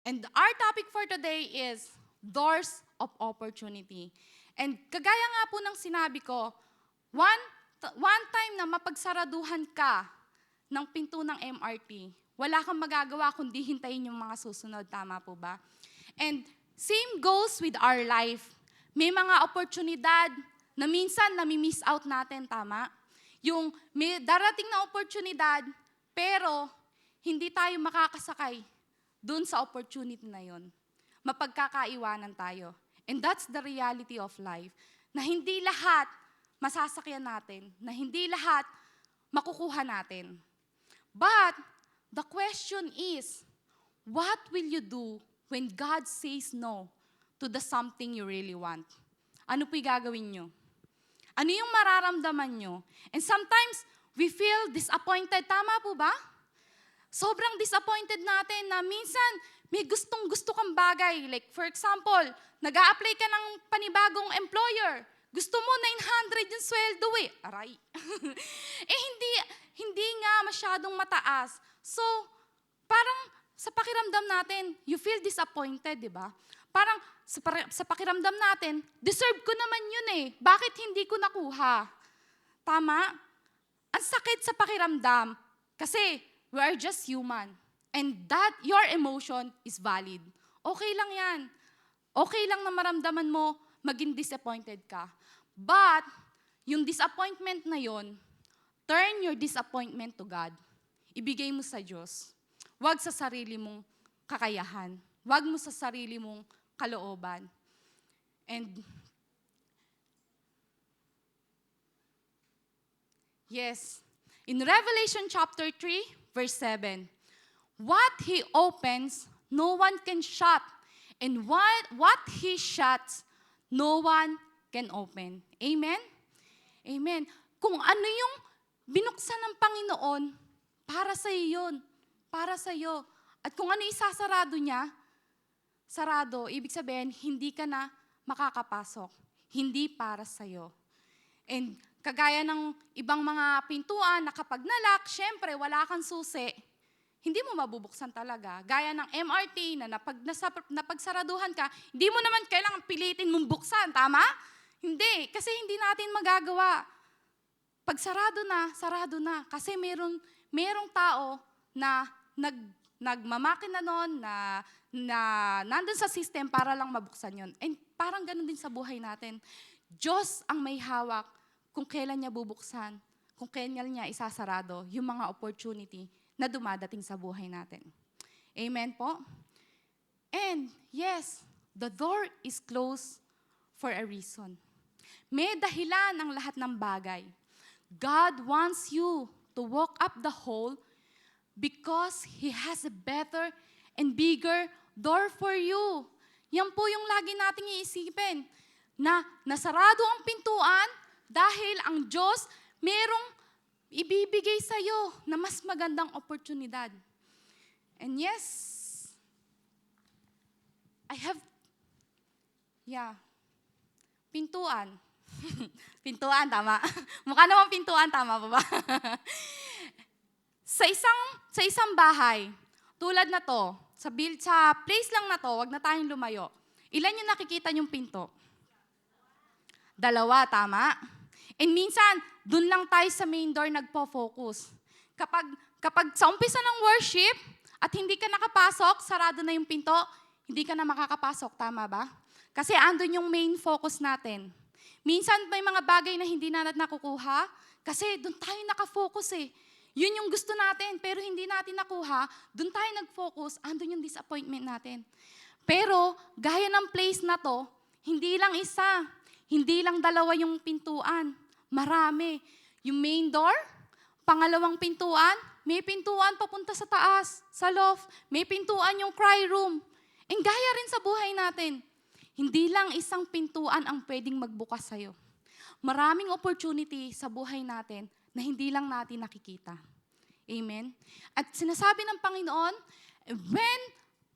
And our topic for today is doors of opportunity. And kagaya nga po ng sinabi ko, one time na mapagsaraduhan ka ng pinto ng MRT, wala kang magagawa kundi hintayin yung mga susunod. Tama po ba? And same goes with our life. May mga oportunidad na minsan nami-miss out natin, tama? Yung may darating na oportunidad, pero hindi tayo makakasakay dun sa opportunity na yon. Mapagkakaiwanan tayo. And that's the reality of life. Na hindi lahat masasakyan natin. Na hindi lahat makukuha natin. But, the question is, what will you do when God says no to the something you really want? Ano po'y gagawin nyo? Ano yung mararamdaman nyo? And sometimes, we feel disappointed. Tama po ba? Sobrang disappointed natin na minsan may gustong-gusto kang bagay. Like for example, nag-a-apply ka ng panibagong employer. Gusto mo 900 yung sweldo eh. Aray. Hindi nga masyadong mataas. So, parang sa pakiramdam natin, you feel disappointed, di ba? Parang sa pakiramdam natin, deserve ko naman yun eh. Bakit hindi ko nakuha? Tama? Ang sakit sa pakiramdam. Kasi, we are just human. And that, your emotion is valid. Okay lang yan. Okay lang na maramdaman mo, maging disappointed ka. But, yung disappointment na yon, turn your disappointment to God. Ibigay mo sa Diyos. Huwag sa sarili mong kakayahan. Huwag mo sa sarili mong kalooban. And, yes, in Revelation chapter 3, Verse 7, what He opens, no one can shut. And what He shuts, no one can open. Amen? Amen. Kung ano yung binuksan ng Panginoon, para sa iyo yun. Para sa iyo. At kung ano isasarado niya, sarado, ibig sabihin, hindi ka na makakapasok. Hindi para sa iyo. And kagaya ng ibang mga pintuan na kapag nalock, syempre wala kang susi, hindi mo mabubuksan talaga. Gaya ng MRT na napagsaraduhan ka, hindi mo naman kailangan pilitin mong buksan, tama? Hindi, kasi hindi natin magagawa. Pag sarado na. Kasi merong tao na nagmamakina nun, na nandun sa system para lang mabuksan yon. And parang ganun din sa buhay natin. Diyos ang may hawak kung kailan niya bubuksan, kung kailan niya isasarado yung mga opportunity na dumadating sa buhay natin. Amen po? And yes, the door is closed for a reason. May dahilan ang lahat ng bagay. God wants you to walk up the hole because He has a better and bigger door for you. Yan po yung lagi nating iisipin, na nasarado ang pintuan, dahil ang Diyos, merong ibibigay sa'yo na mas magandang oportunidad. And yes, I have, pintuan. Pintuan, tama. Mukha namang pintuan, tama ba? sa isang bahay, tulad na to, sa place lang na to, wag na tayong lumayo. Ilan yung nakikita yung pinto? 2, tama? And minsan, dun lang tayo sa main door nagpo-focus. Kapag sa umpisa ng worship, at hindi ka nakapasok, sarado na yung pinto, hindi ka na makakapasok, tama ba? Kasi andun yung main focus natin. Minsan may mga bagay na hindi na natin nakukuha, kasi dun tayo nakafocus eh. Yun yung gusto natin, pero hindi natin nakuha, dun tayo nag-focus, andun yung disappointment natin. Pero, gaya ng place na to, hindi lang isa, hindi lang 2 yung pintuan. Marami. Yung main door, pangalawang pintuan, may pintuan papunta sa taas, sa loft, may pintuan yung cry room. And gaya rin sa buhay natin, hindi lang isang pintuan ang pwedeng magbukas sa'yo. Maraming opportunity sa buhay natin na hindi lang natin nakikita. Amen? At sinasabi ng Panginoon, when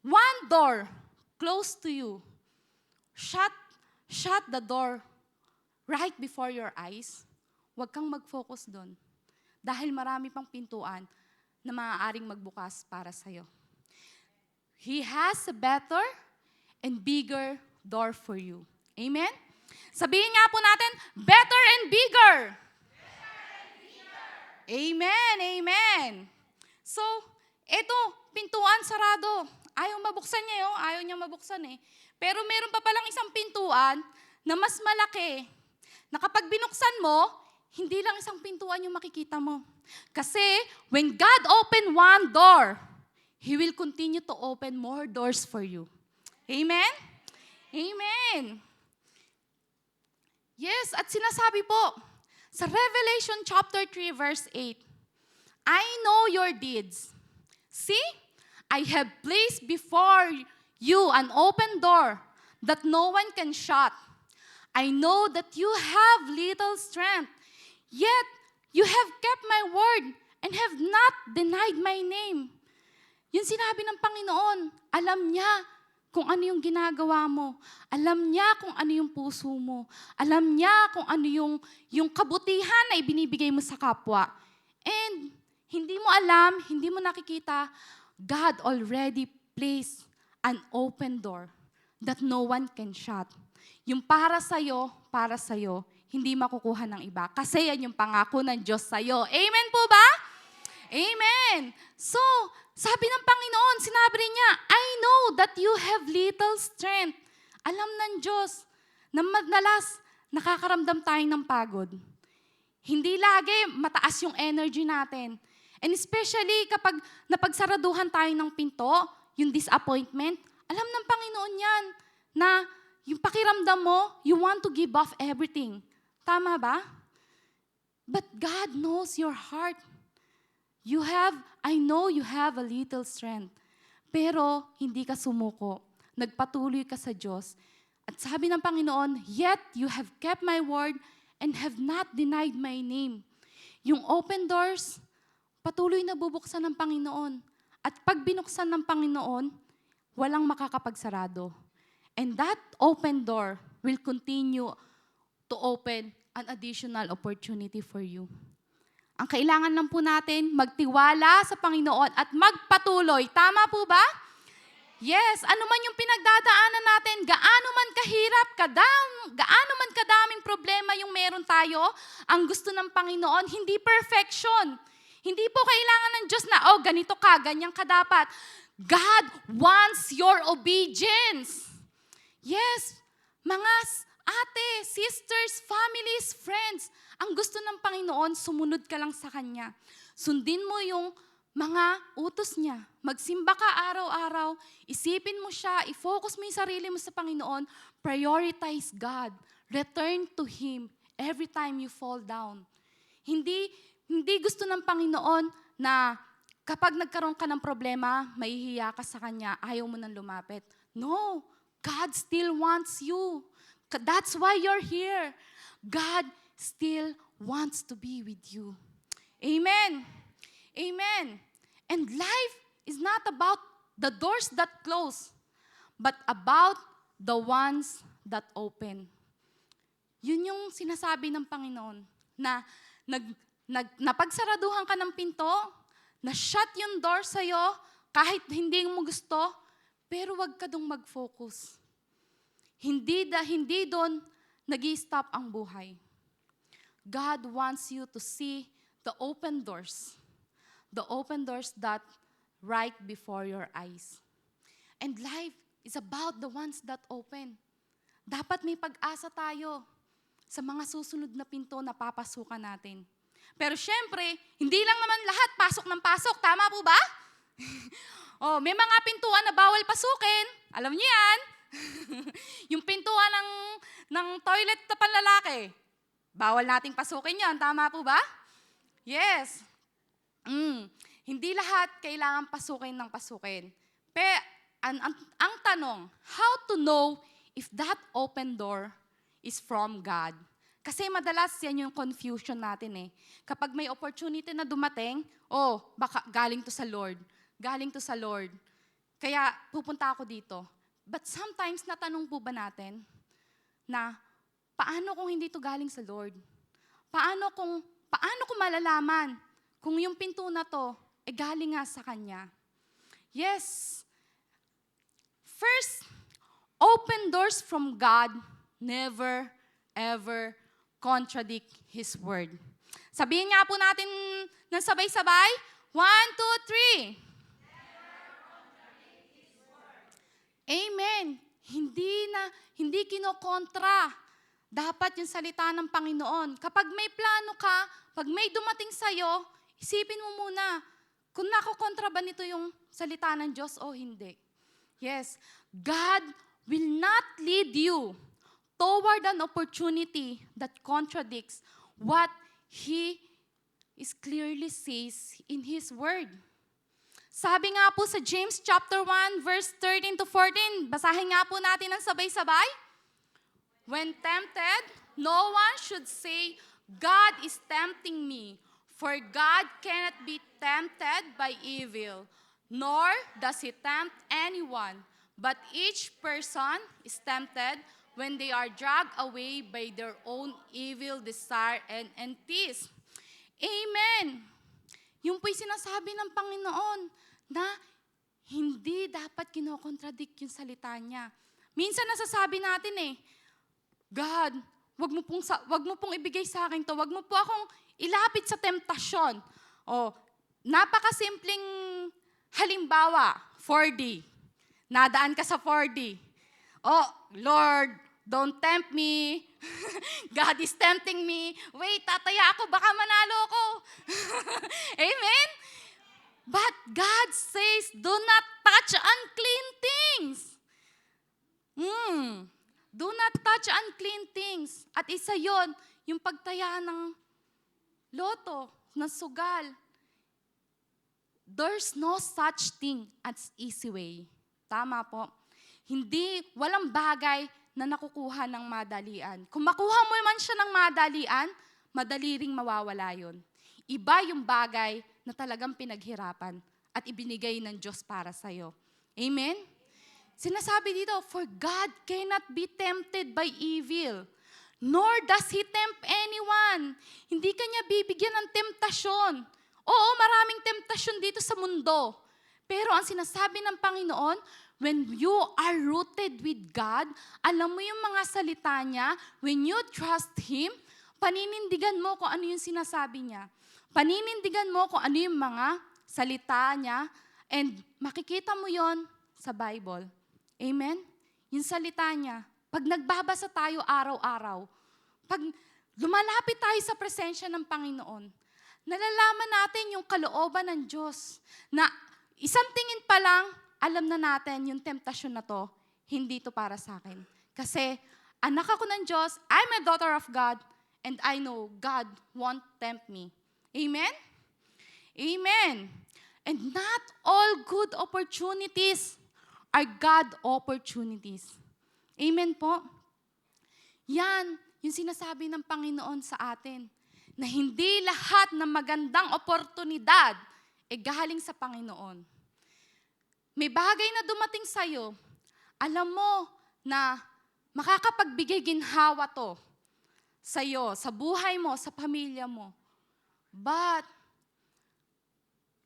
one door close to you, shut the door right before your eyes, huwag kang mag-focus doon. Dahil marami pang pintuan na maaaring magbukas para sa'yo. He has a better and bigger door for you. Amen? Sabihin nga po natin, better and bigger. Amen, amen. So, eto, pintuan sarado. Ayaw mabuksan niya yun, ayaw niya mabuksan eh. Pero meron pa palang isang pintuan na mas malaki, na kapag binuksan mo, hindi lang isang pintuan yung makikita mo. Kasi, when God opened one door, He will continue to open more doors for you. Amen? Amen. Yes, at sinasabi po, sa Revelation chapter 3, verse 8, I know your deeds. See, I have placed before you an open door that no one can shut. I know that you have little strength, yet you have kept my word and have not denied my name. Yung sinabi ng Panginoon, alam niya kung ano yung ginagawa mo. Alam niya kung ano yung puso mo. Alam niya kung ano yung kabutihan na ibinibigay mo sa kapwa. And hindi mo alam, hindi mo nakikita, God already placed an open door that no one can shut. Yung para sa'yo, hindi makukuha ng iba. Kasi yan yung pangako ng Diyos sa'yo. Amen po ba? Amen. So, sabi ng Panginoon, sinabi niya, I know that you have little strength. Alam ng Diyos na madalas nakakaramdam tayo ng pagod. Hindi lagi mataas yung energy natin. And especially kapag napagsaraduhan tayo ng pinto, yung disappointment, alam ng Panginoon yan na yung pakiramdam mo, you want to give off everything. Tama ba? But God knows your heart. I know you have a little strength. Pero hindi ka sumuko. Nagpatuloy ka sa Diyos. At sabi ng Panginoon, yet you have kept my word and have not denied my name. Yung open doors, patuloy na bubuksan ng Panginoon. At pag binuksan ng Panginoon, walang makakapagsarado. And that open door will continue to open an additional opportunity for you. Ang kailangan lang po natin, magtiwala sa Panginoon at magpatuloy. Tama po ba? Yes, ano man yung pinagdadaanan natin, gaano man kahirap, gaano man kadaming problema yung meron tayo, ang gusto ng Panginoon, hindi perfection. Hindi po kailangan ng Diyos na, ganito ka, ganyan ka dapat. God wants your obedience. Yes, mga ate, sisters, families, friends, ang gusto ng Panginoon, sumunod ka lang sa Kanya. Sundin mo yung mga utos niya. Magsimba ka araw-araw, isipin mo siya, i-focus mo yung sarili mo sa Panginoon, prioritize God, return to Him every time you fall down. Hindi gusto ng Panginoon na kapag nagkaroon ka ng problema, mahihiya ka sa Kanya, ayaw mo nang lumapit. No, God still wants you. That's why you're here. God still wants to be with you. Amen. Amen. And life is not about the doors that close, but about the ones that open. Yun yung sinasabi ng Panginoon, na napagsaraduhan ka ng pinto, na-shut yung door sa'yo, kahit hindi mo gusto, pero wag ka dong mag-focus. Hindi doon nag-i-stop ang buhay. God wants you to see the open doors that right before your eyes. And life is about the ones that open. Dapat may pag-asa tayo sa mga susunod na pinto na papasukan natin. Pero syempre, hindi lang naman lahat pasok ng pasok. Tama po ba? May mga pintuan na bawal pasukin. Alam niyo yan? Yung pintuan ng toilet na panlalaki. Bawal nating pasukin yan. Tama po ba? Yes. Hindi lahat kailangan pasukin ng pasukin. Ang tanong, how to know if that open door is from God? Kasi madalas yan yung confusion natin eh. Kapag may opportunity na dumating, baka galing to sa Lord. Galing to sa Lord. Kaya pupunta ako dito. But sometimes natanong po ba natin na paano kung hindi to galing sa Lord? Paano ko malalaman kung yung pinto na to galing nga sa Kanya? Yes, open doors from God never, ever contradict His word. Sabihin nga po natin ng sabay-sabay. 1, 2, 3. Amen. Hindi kinokontra. Dapat yung salita ng Panginoon. Kapag may plano ka, pag may dumating sa'yo, isipin mo muna, kung nakokontra ba nito yung salita ng Diyos o hindi. Yes, God will not lead you toward an opportunity that contradicts what He is clearly says in His Word. Sabi nga po sa James chapter 1, verse 13 to 14, basahin nga po natin ng sabay-sabay. When tempted, no one should say, God is tempting me, for God cannot be tempted by evil, nor does He tempt anyone. But each person is tempted when they are dragged away by their own evil desire and entice. Amen! Yung po'y sinasabi ng Panginoon na hindi dapat kinokontradict yung salita niya. Minsan nasasabi natin God, wag mo pong ibigay sa akin to. Wag mo po akong ilapit sa temptasyon. Napakasimpleng halimbawa, 4D. Nadaan ka sa 4D. Lord, don't tempt me. God is tempting me. Wait, tataya ako, baka manalo ko. Amen? But God says, do not touch unclean things. Do not touch unclean things. At isa yon, yung pagtaya ng loto, ng sugal. There's no such thing as easy way. Tama po. Walang bagay na nakukuha ng madalian. Kung makuha mo man siya ng madalian, madali ring mawawala yun. Iba yung bagay na talagang pinaghirapan at ibinigay ng Diyos para sa'yo. Amen? Sinasabi dito, for God cannot be tempted by evil, nor does He tempt anyone. Hindi kanya bibigyan ng temptasyon. Oo, maraming temptasyon dito sa mundo. Pero ang sinasabi ng Panginoon, when you are rooted with God, alam mo yung mga salita niya, when you trust Him, paninindigan mo kung ano yung sinasabi niya. Paninindigan mo kung ano yung mga salita niya, and makikita mo yon sa Bible. Amen? Yung salita niya. Pag nagbabasa tayo araw-araw, pag lumalapit tayo sa presensya ng Panginoon, nalalaman natin yung kalooban ng Diyos na isang tingin pa lang, alam na natin yung temptasyon na to, hindi to para sa akin. Kasi anak ako ng Diyos, I'm a daughter of God, and I know God won't tempt me. Amen? Amen. And not all good opportunities are God opportunities. Amen po? Yan, yung sinasabi ng Panginoon sa atin, na hindi lahat ng magandang oportunidad galing sa Panginoon. May bagay na dumating sa'yo, alam mo na makakapagbigay ginhawa to sa'yo, sa buhay mo, sa pamilya mo. But,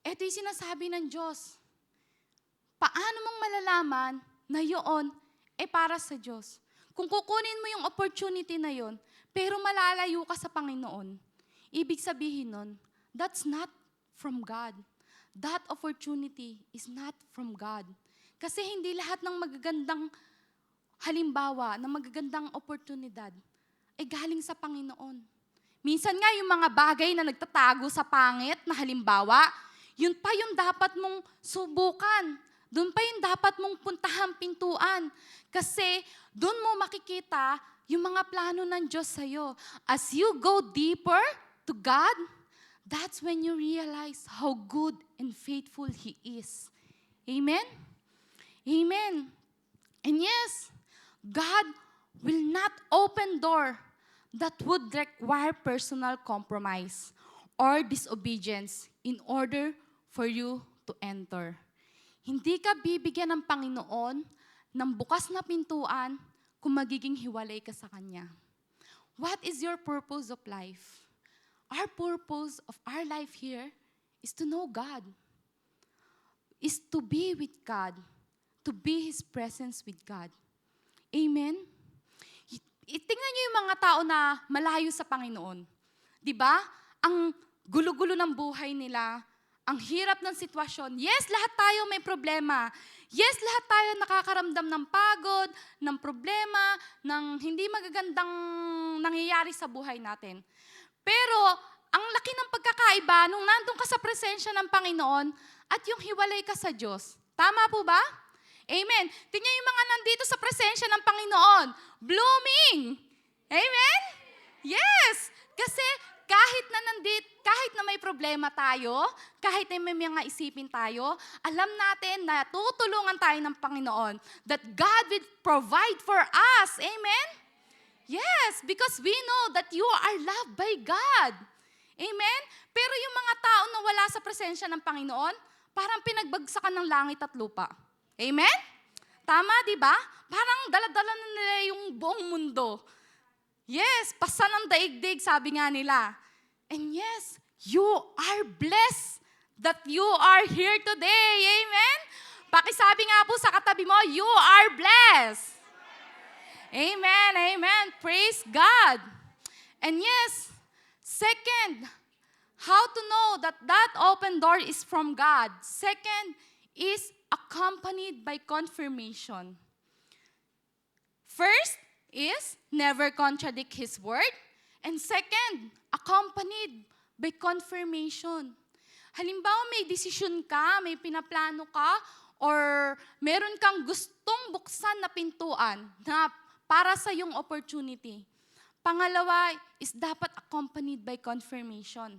ito yung sinasabi ng Diyos. Paano mong malalaman na yun para sa Diyos? Kung kukunin mo yung opportunity na yun, pero malalayo ka sa Panginoon, ibig sabihin nun, that's not from God. That opportunity is not from God. Kasi hindi lahat ng magagandang halimbawa, ng magagandang oportunidad, ay galing sa Panginoon. Minsan nga yung mga bagay na nagtatago sa pangit na halimbawa, yun pa yung dapat mong subukan. Doon pa yung dapat mong puntahang pintuan. Kasi doon mo makikita yung mga plano ng Diyos sa'yo. As you go deeper to God, that's when you realize how good and faithful He is. Amen? Amen. And yes, God will not open door that would require personal compromise or disobedience in order for you to enter. Hindi ka bibigyan ng Panginoon ng bukas na pintuan kung magiging hiwalay ka sa Kanya. What is your purpose of life? Our purpose of our life here is to know God, is to be with God, to be His presence with God. Amen? Tingnan niyo yung mga tao na malayo sa Panginoon. Di ba? Ang gulo-gulo ng buhay nila, ang hirap ng sitwasyon. Yes, lahat tayo may problema. Yes, lahat tayo nakakaramdam ng pagod, ng problema, ng hindi magagandang nangyayari sa buhay natin. Pero, ang laki ng pagkakaiba nung nandun ka sa presensya ng Panginoon at yung hiwalay ka sa Diyos. Tama po ba? Amen. Tingnan yung mga nandito sa presensya ng Panginoon. Blooming. Amen? Yes. Kasi kahit na may problema tayo, kahit na may mga isipin tayo, alam natin na tutulungan tayo ng Panginoon. That God will provide for us. Amen? Yes, because we know that you are loved by God. Amen? Pero yung mga tao na wala sa presensya ng Panginoon, parang pinagbagsakan ng langit at lupa. Amen? Tama, di ba? Parang daladala na nila yung buong mundo. Yes, pasa ng daigdig, sabi nga nila. And yes, you are blessed that you are here today. Amen? Pakisabi nga po sa katabi mo, you are blessed. Amen, amen. Praise God. And yes, second, how to know that that open door is from God? Second is accompanied by confirmation. First is never contradict His word. And second, accompanied by confirmation. Halimbawa, may desisyon ka, may pinaplano ka, or meron kang gustong buksan na pintuan na para sa yung opportunity. Pangalawa is dapat accompanied by confirmation.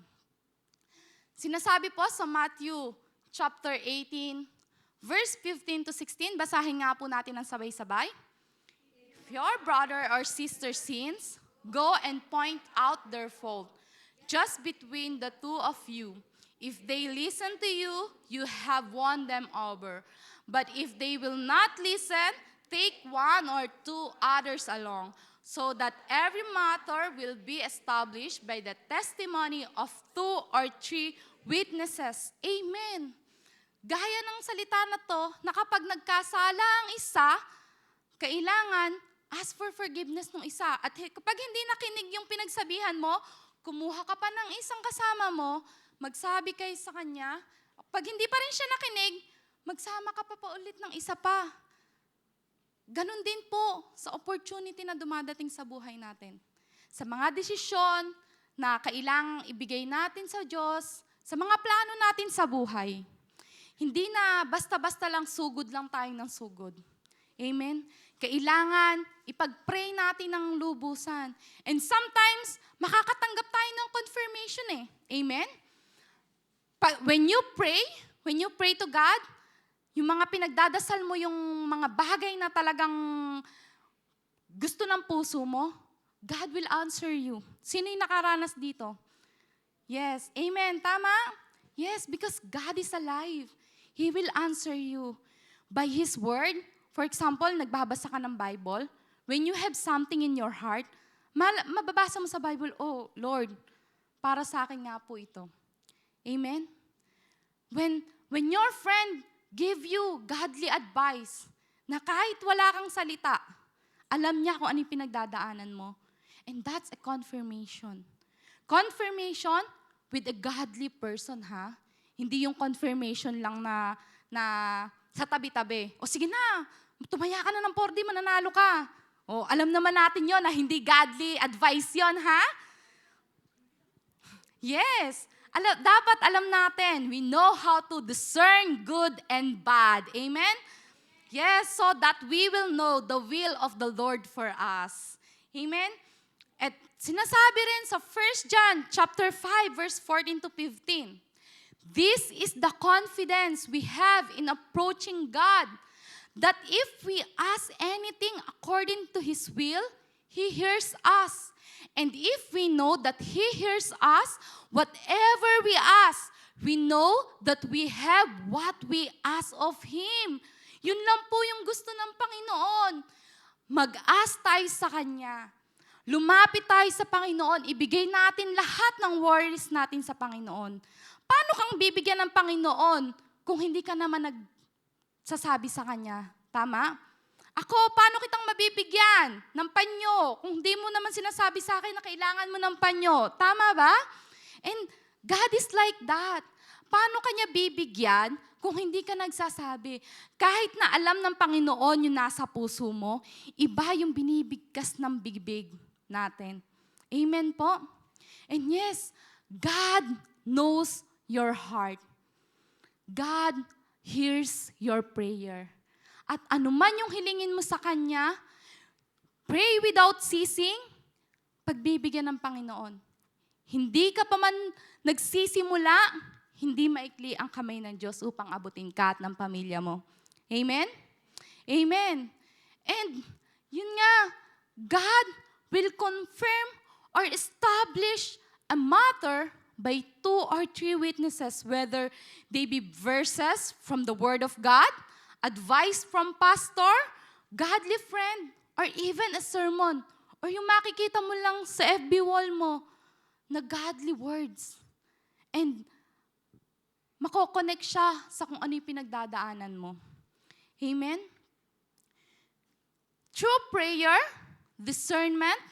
Sinasabi po sa Matthew chapter 18, verse 15 to 16, basahin nga po natin ng sabay-sabay. If your brother or sister sins, go and point out their fault, just between the two of you. If they listen to you, you have won them over. But if they will not listen, take one or two others along, so that every matter will be established by the testimony of 2 or 3 witnesses. Amen. Gaya ng salita na to, na kapag nagkasala ang isa, kailangan ask for forgiveness ng isa. At kapag hindi nakinig yung pinagsabihan mo, kumuha ka pa ng isang kasama mo, magsabi kayo sa kanya. Pag hindi pa rin siya nakinig, magsama ka pa ulit ng isa pa. Ganon din po sa opportunity na dumadating sa buhay natin. Sa mga desisyon na kailangang ibigay natin sa Diyos, sa mga plano natin sa buhay. Hindi na basta-basta lang sugod lang tayo ng sugod. Amen? Kailangan ipag-pray natin ng lubusan. And sometimes, makakatanggap tayo ng confirmation eh. Amen? When you pray to God, yung mga pinagdadasal mo, yung mga bagay na talagang gusto ng puso mo, God will answer you. Sino yung nakaranas dito? Yes. Amen. Tama? Yes, because God is alive. He will answer you by His word. For example, nagbabasa ka ng Bible. When you have something in your heart, mababasa mo sa Bible, oh, Lord, para sa akin nga po ito. Amen? When your friend give you godly advice, na kahit wala kang salita, alam niya kung ano yung pinagdadaanan mo. And that's a confirmation. Confirmation with a godly person, ha? Hindi yung confirmation lang na sa tabi-tabi. O sige na, tumaya ka na ng 4D, mananalo ka. O alam naman natin yon na hindi godly advice yon, ha? Yes. Dapat alam natin, we know how to discern good and bad. Amen? Yes, so that we will know the will of the Lord for us. Amen? At sinasabi rin sa 1 John chapter 5, verse 14 to 15, this is the confidence we have in approaching God, that if we ask anything according to His will, He hears us. And if we know that He hears us, whatever we ask, we know that we have what we ask of Him. Yun lang po yung gusto ng Panginoon. Mag-ask tayo sa Kanya. Lumapit tayo sa Panginoon. Ibigay natin lahat ng worries natin sa Panginoon. Paano kang bibigyan ng Panginoon kung hindi ka naman nagsasabi sa Kanya? Tama? Ako, paano kitang mabibigyan ng panyo kung hindi mo naman sinasabi sa akin na kailangan mo ng panyo? Tama ba? And God is like that. Paano kanya bibigyan kung hindi ka nagsasabi? Kahit na alam ng Panginoon yung nasa puso mo, iba yung binibigkas ng bibig natin. Amen po? And yes, God knows your heart. God hears your prayer. At anuman yung hilingin mo sa Kanya, pray without ceasing, pagbibigyan ng Panginoon. Hindi ka pa man nagsisimula, hindi maikli ang kamay ng Diyos upang abutin ka at ng pamilya mo. Amen? Amen. And yun nga, God will confirm or establish a matter by 2 or 3 witnesses, whether they be verses from the Word of God, advice from pastor, godly friend, or even a sermon, or yung makikita mo lang sa FB wall mo na godly words. And makokonect siya sa kung ano yung pinagdadaanan mo. Amen? Through prayer, discernment,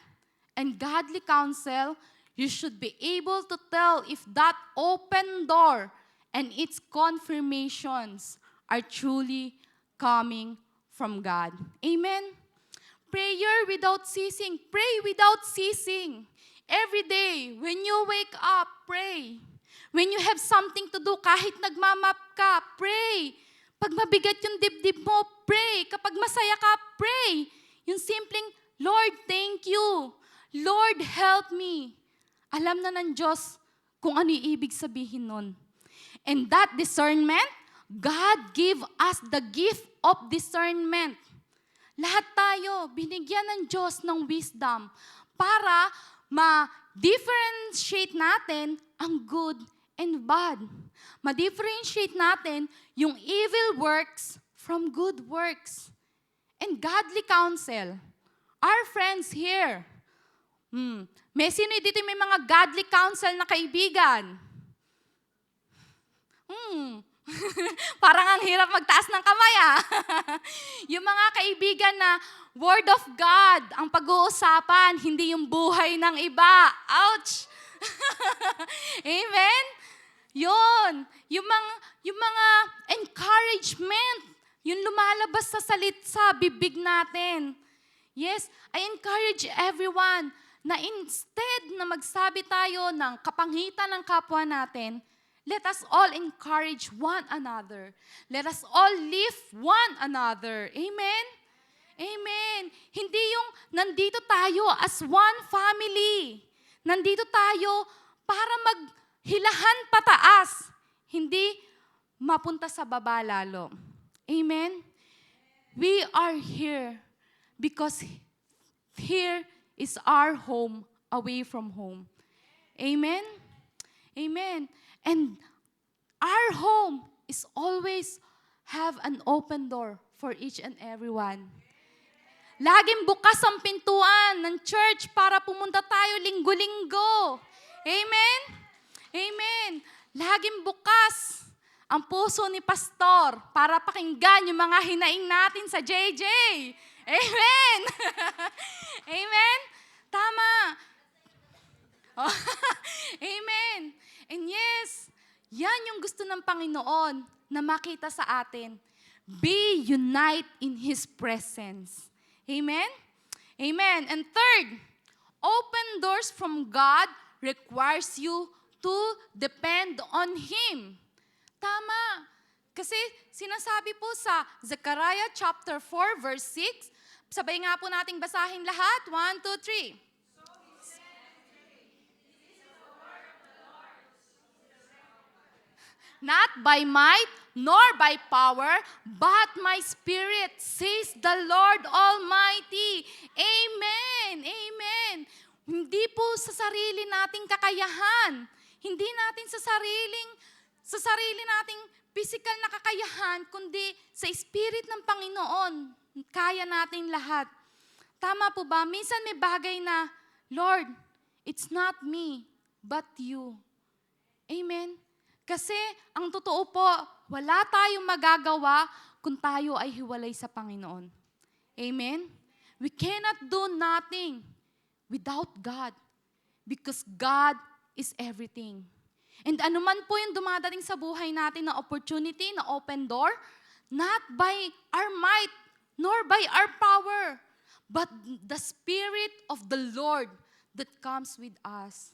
and godly counsel, you should be able to tell if that open door and its confirmations are truly coming from God. Amen? Prayer without ceasing. Pray without ceasing. Every day, when you wake up, pray. When you have something to do, kahit nagmamap ka, pray. Pag mabigat yung dibdib mo, pray. Kapag masaya ka, pray. Yung simpleng, Lord, thank you. Lord, help me. Alam na ng Diyos kung ano yung ibig sabihin nun. And that discernment, God give us the gift of discernment. Lahat tayo, binigyan ng Diyos ng wisdom para ma-differentiate natin ang good and bad. Ma-differentiate natin yung evil works from good works. And godly counsel. Our friends here, may sino dito may mga godly counsel na kaibigan? Parang ang hirap magtaas ng kamay Yung mga kaibigan na Word of God ang pag-uusapan, hindi yung buhay ng iba. Ouch! Amen? Yun. Yung mga encouragement, yung lumalabas sa bibig natin. Yes, I encourage everyone na instead na magsabi tayo ng kapangitan ng kapwa natin, let us all encourage one another. Let us all lift one another. Amen? Amen. Hindi yung nandito tayo as one family. Nandito tayo para maghilahan pataas. Hindi mapunta sa baba lalo. Amen? We are here because here is our home away from home. Amen? Amen. And our home is always have an open door for each and everyone. Laging bukas ang pintuan ng church para pumunta tayo linggo-linggo. Amen? Amen. Laging bukas ang puso ni Pastor para pakinggan yung mga hinaing natin sa JJ. Amen. Amen? Tama. Amen. And yes, yan yung gusto ng Panginoon na makita sa atin. Be united in His presence. Amen? Amen. And third, open doors from God requires you to depend on Him. Tama. Kasi sinasabi po sa Zechariah chapter 4 verse 6, sabay nga po nating basahin lahat. 1, 2, 3. Not by might, nor by power, but my spirit, says the Lord Almighty. Amen. Amen. Hindi po sa sarili nating kakayahan. Hindi natin sa sarili nating physical na kakayahan, kundi sa Spirit ng Panginoon. Kaya natin lahat. Tama po ba? Minsan may bagay na, Lord, it's not me, but you. Amen. Kasi ang totoo po, wala tayong magagawa kung tayo ay hiwalay sa Panginoon. Amen? We cannot do nothing without God because God is everything. And anuman po yung dumadating sa buhay natin na opportunity, na open door, not by our might, nor by our power, but the Spirit of the Lord that comes with us.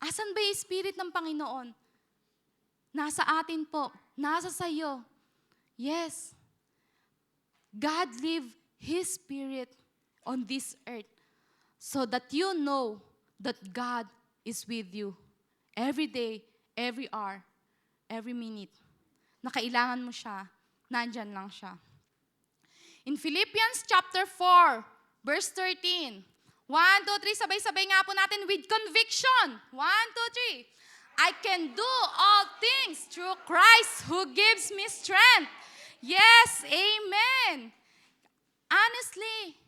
Asan ba yung Spirit ng Panginoon? Nasa atin po. Nasa sayo. Yes. God leave His Spirit on this earth so that you know that God is with you every day, every hour, every minute. Na kailangan mo siya, nandyan lang siya. In Philippians chapter 4, verse 13, 1, 2, 3, sabay-sabay nga po natin with conviction. 1, 2, 3. I can do all things through Christ who gives me strength. Yes, amen. Honestly,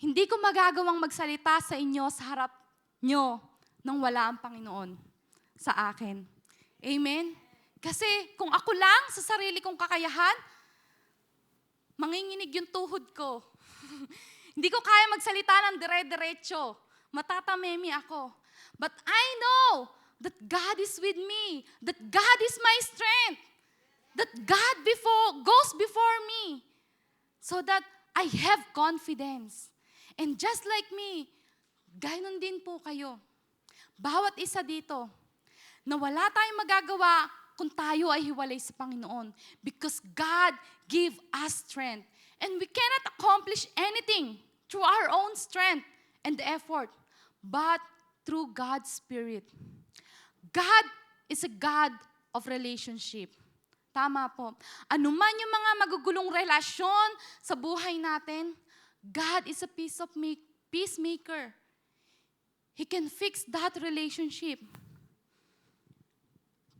hindi ko magagawang magsalita sa inyo sa harap nyo nang wala ang Panginoon sa akin. Amen? Kasi kung ako lang sa sarili kong kakayahan, manginginig yung tuhod ko. Hindi ko kaya magsalita ng dire-diretso. Matatamemi ako. But I know that God is with me. That God is my strength. That God goes before me. So that I have confidence. And just like me, ganoon din po kayo. Bawat isa dito, na wala tayong magagawa kung tayo ay hiwalay sa Panginoon. Because God give us strength. And we cannot accomplish anything through our own strength and effort, but through God's Spirit. God is a God of relationship. Tama po. Anuman yung mga magugulong relasyon sa buhay natin, God is a peacemaker. He can fix that relationship.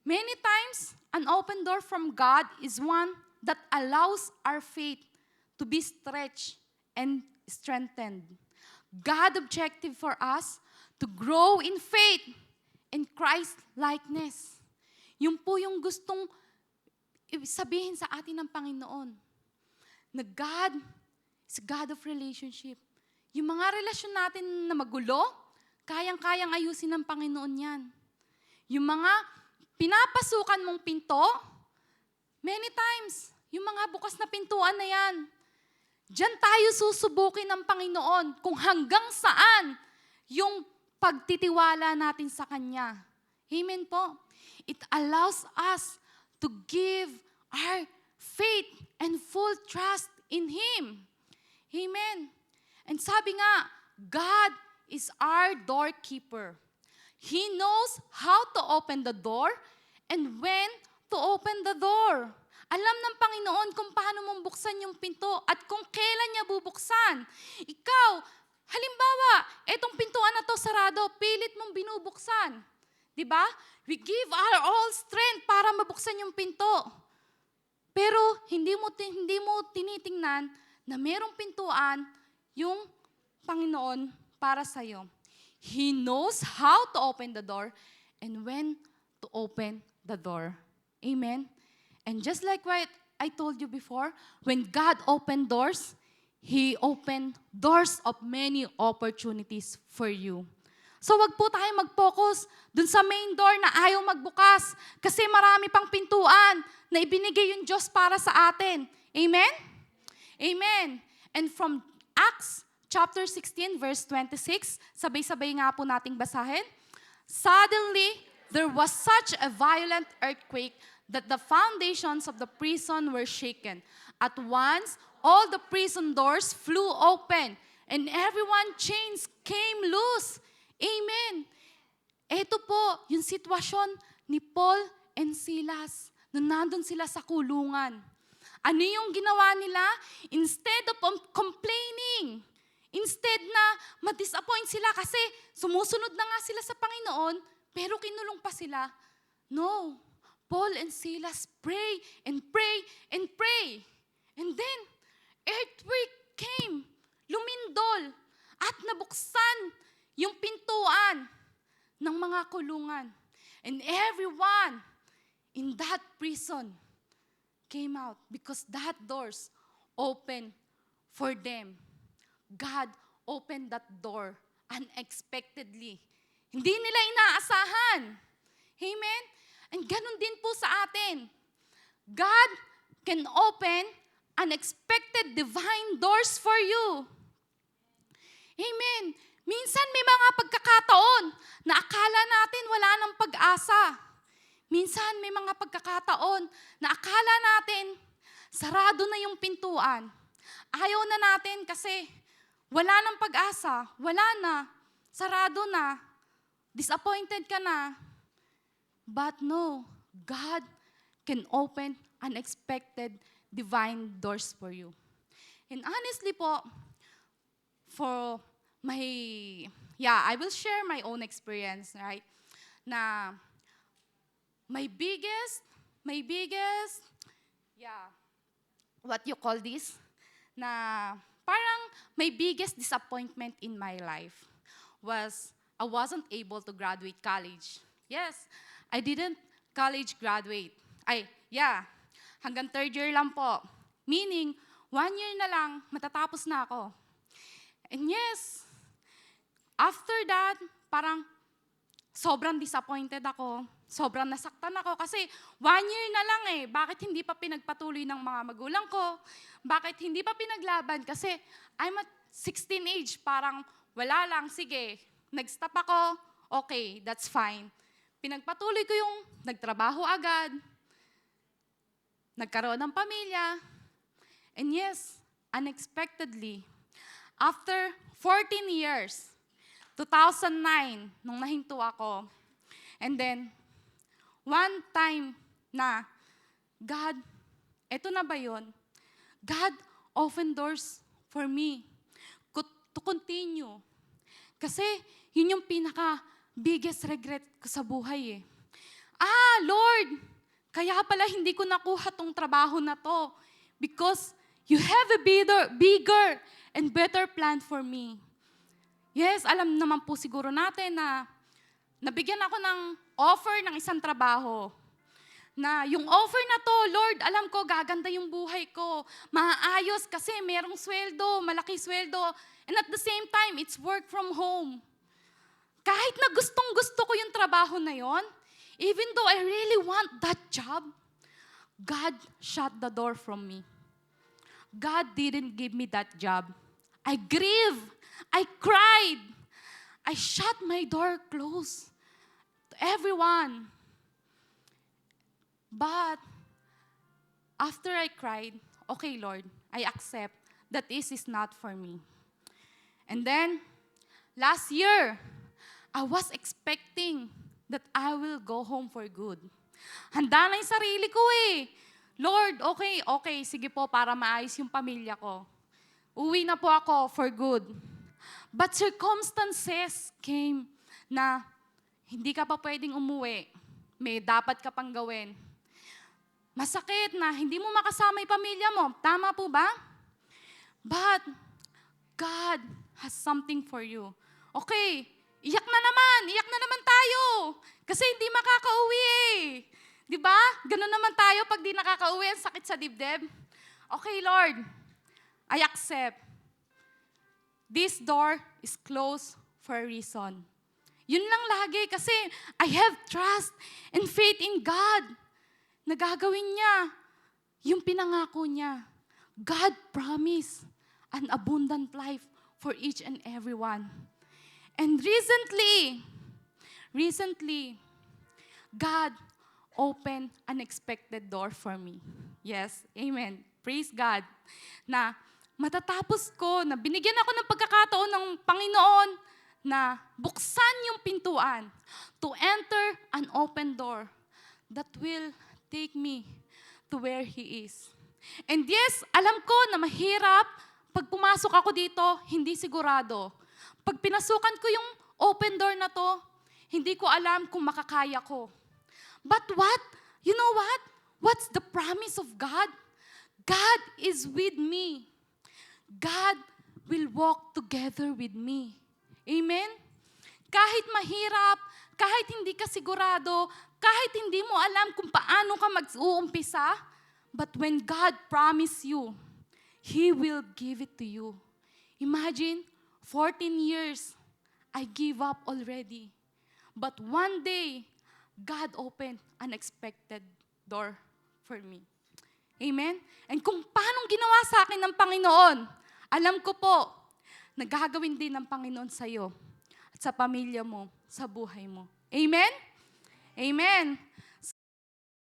Many times, an open door from God is one that allows our faith to be stretched and strengthened. God's objective for us to grow in faith and Christ-likeness. Yun po yung gustong sabihin sa atin ng Panginoon. Na God is God of relationship. Yung mga relasyon natin na magulo, kayang-kayang ayusin ng Panginoon yan. Yung mga pinapasukan mong pinto, many times, yung mga bukas na pintuan na yan, diyan tayo susubukin ng Panginoon kung hanggang saan yung pagtitiwala natin sa Kanya. Amen po. It allows us to give our faith and full trust in Him. Amen. And sabi nga, God is our doorkeeper. He knows how to open the door and when to open the door. Alam ng Panginoon kung paano mong buksan yung pinto at kung kailan niya bubuksan. Ikaw, halimbawa, etong pintuan na to sarado, pilit mong binubuksan. Diba? We give our all strength para mabuksan yung pinto. Pero hindi mo tinitingnan na merong pintuan yung Panginoon para sa'yo. He knows how to open the door and when to open the door. Amen? And just like what I told you before, when God opened doors, He opened doors of many opportunities for you. So wag po tayo mag-focus dun sa main door na ayaw magbukas kasi marami pang pintuan na ibinigay yung Diyos para sa atin. Amen? Amen. And from Acts chapter 16 verse 26, sabay-sabay nga po nating basahin. Suddenly, there was such a violent earthquake that the foundations of the prison were shaken. At once, all the prison doors flew open and everyone's chains came loose. Amen. Ito po yung sitwasyon ni Paul and Silas nung nandun sila sa kulungan. Ano yung ginawa nila? Instead of complaining, instead na ma-disappoint sila kasi sumusunod na nga sila sa Panginoon, pero kinulong pa sila. No. Paul and Silas pray and pray and pray. And then, earthquake came, lumindol, at nabuksan yung pintuan ng mga kulungan. And everyone in that prison came out because that doors opened for them. God opened that door unexpectedly. Hindi nila inaasahan. Amen? And ganun din po sa atin. God can open unexpected divine doors for you. Amen. Minsan may mga pagkakataon na akala natin wala ng pag-asa. Minsan may mga pagkakataon na akala natin sarado na yung pintuan. Ayaw na natin kasi wala ng pag-asa, wala na, sarado na, disappointed ka na. But no, God can open unexpected divine doors for you. And honestly po, I will share my own experience, right? Na my biggest, what you call this? Na parang my biggest disappointment in my life was I wasn't able to graduate college. Yes, I didn't college graduate. Hanggang 3rd year lang po. Meaning, 1 year na lang, matatapos na ako. And yes, after that, parang sobrang disappointed ako. Sobrang nasaktan ako kasi 1 year na lang eh. Bakit hindi pa pinagpatuloy ng mga magulang ko? Bakit hindi pa pinaglaban? Kasi I'm at 16 age, parang wala lang, sige, nag-stop ako, okay, that's fine. Pinagpatuloy ko yung nagtrabaho agad, nagkaroon ng pamilya, and yes, unexpectedly, after 14 years, 2009, nung nahinto ako, and then, one time na, God, eto na ba yun? God opened doors for me to continue. Kasi, yun yung pinaka-biggest regret ko sa buhay eh. Lord, kaya pala hindi ko nakuha tong trabaho na to because you have a bigger and better plan for me. Yes, alam naman po siguro natin na nabigyan ako ng offer ng isang trabaho. Na yung offer na to, Lord, alam ko gaganda yung buhay ko. Maayos kasi merong sweldo, malaki sweldo. And at the same time, it's work from home. Kahit na gustong-gusto ko yung trabaho na yon, even though I really want that job, God shut the door from me. God didn't give me that job. I grieved. I cried. I shut my door close to everyone. But after I cried, okay, Lord, I accept that this is not for me. And then, last year, I was expecting that I will go home for good. Handa na yung sarili ko eh. Lord, okay, sige po, para maayos yung pamilya ko. Uwi na po ako for good. But circumstances came na hindi ka pa pwedeng umuwi. May dapat ka pang gawin. Masakit na hindi mo makasama yung pamilya mo. Tama po ba? But God has something for you. Okay, iyak na naman tayo. Kasi hindi makakauwi eh. Di ba? Ganun naman tayo pag di nakakauwi, ang sakit sa dibdib. Okay, Lord, I accept. This door is closed for a reason. Yun lang lagi kasi I have trust and faith in God na gagawin niya yung pinangako niya. God promised an abundant life for each and every one. And recently, God opened an unexpected door for me. Yes, amen. Praise God. Na matatapos ko, na binigyan ako ng pagkakataon ng Panginoon na buksan yung pintuan to enter an open door that will take me to where He is. And yes, alam ko na mahirap. Pag pumasok ako dito, hindi sigurado. Pag pinasukan ko yung open door na to, hindi ko alam kung makakaya ko. But what? You know what? What's the promise of God? God is with me. God will walk together with me. Amen? Kahit mahirap, kahit hindi ka sigurado, kahit hindi mo alam kung paano ka mag-uumpisa, but when God promised you, He will give it to you. Imagine, 14 years, I give up already. But one day, God opened unexpected door for me. Amen? And kung paano ginawa sa akin ng Panginoon, alam ko po, nagagawin din ng Panginoon sa iyo at sa pamilya mo, sa buhay mo. Amen? Amen.